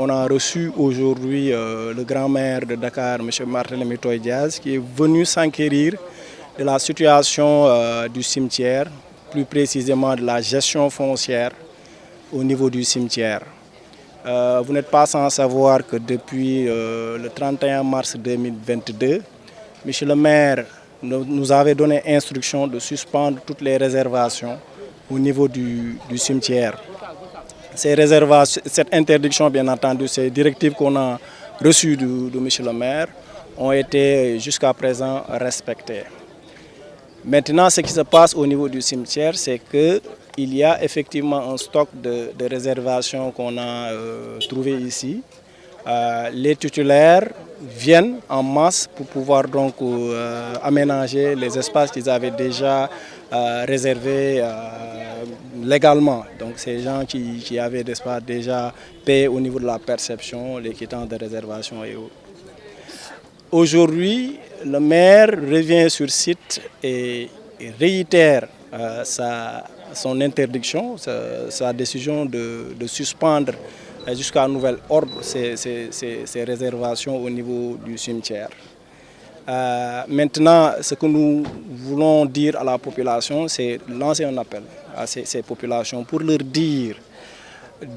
on a reçu aujourd'hui le grand maire de Dakar, M. Barthélémy Toye Dias, qui est venu s'enquérir de la situation du cimetière, plus précisément de la gestion foncière au niveau du cimetière. Vous n'êtes pas sans savoir que depuis le 31 mars 2022, M. le maire nous avait donné instruction de suspendre toutes les réservations au niveau du cimetière. Cette interdiction, bien entendu, ces directives qu'on a reçues de M. le maire ont été jusqu'à présent respectées. Maintenant, ce qui se passe au niveau du cimetière, c'est qu'il y a effectivement un stock de réservations qu'on a trouvé ici. Les titulaires viennent en masse pour pouvoir donc aménager les espaces qu'ils avaient déjà réservés légalement. Donc ces gens qui avaient d'espace déjà payé au niveau de la perception, les quittances de réservation et autres. Aujourd'hui, le maire revient sur site et réitère son interdiction, sa décision de suspendre jusqu'à nouvel ordre ces réservations au niveau du cimetière. Maintenant, ce que nous voulons dire à la population, c'est lancer un appel à ces populations pour leur dire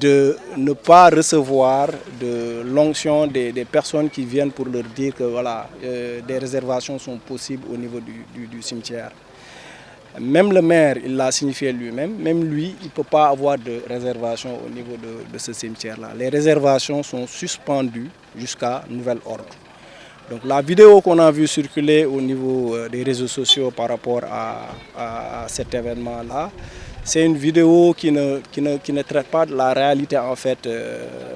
de ne pas recevoir de l'onction des personnes qui viennent pour leur dire que voilà, des réservations sont possibles au niveau du cimetière. Même le maire, il l'a signifié lui-même, même lui, il ne peut pas avoir de réservation au niveau de ce cimetière-là. Les réservations sont suspendues jusqu'à nouvel ordre. Donc la vidéo qu'on a vue circuler au niveau des réseaux sociaux par rapport à cet événement-là, c'est une vidéo qui ne traite pas de la réalité en fait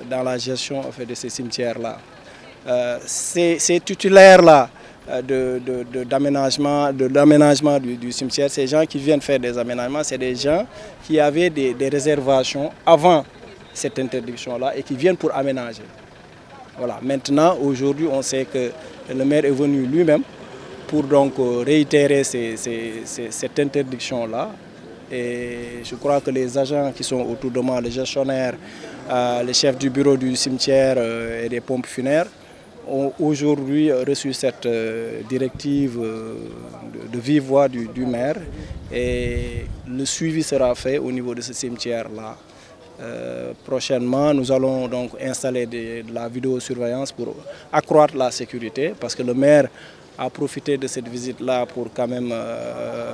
dans la gestion en fait, de ces cimetières-là. Ces titulaires-là de l'aménagement du cimetière, ces gens qui viennent faire des aménagements, c'est des gens qui avaient des réservations avant cette interdiction-là et qui viennent pour aménager. Voilà. Maintenant, aujourd'hui, on sait que le maire est venu lui-même pour donc réitérer cette interdiction-là. Et je crois que les agents qui sont autour de moi, les gestionnaires, les chefs du bureau du cimetière et des pompes funèbres, ont aujourd'hui reçu cette directive de vive voix du maire. Et le suivi sera fait au niveau de ce cimetière-là. Prochainement, nous allons donc installer de la vidéosurveillance pour accroître la sécurité parce que le maire a profité de cette visite-là pour quand même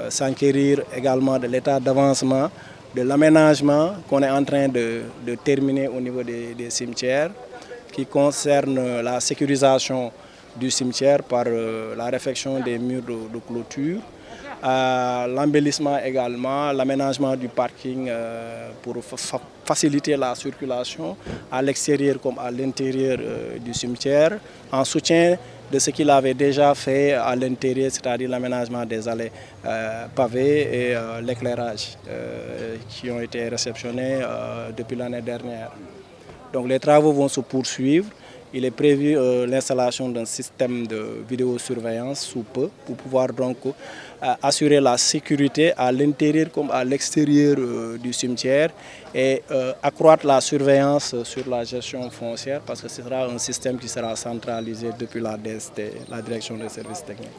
s'enquérir également de l'état d'avancement, de l'aménagement qu'on est en train de terminer au niveau des cimetières qui concerne la sécurisation du cimetière par la réfection des murs de clôture, l'embellissement également, l'aménagement du parking pour faciliter la circulation à l'extérieur comme à l'intérieur du cimetière, en soutien de ce qu'il avait déjà fait à l'intérieur, c'est-à-dire l'aménagement des allées pavées et l'éclairage qui ont été réceptionnés depuis l'année dernière. Donc les travaux vont se poursuivre. Il est prévu l'installation d'un système de vidéosurveillance sous peu pour pouvoir donc assurer la sécurité à l'intérieur comme à l'extérieur du cimetière et accroître la surveillance sur la gestion foncière parce que ce sera un système qui sera centralisé depuis la DST, la Direction des services techniques.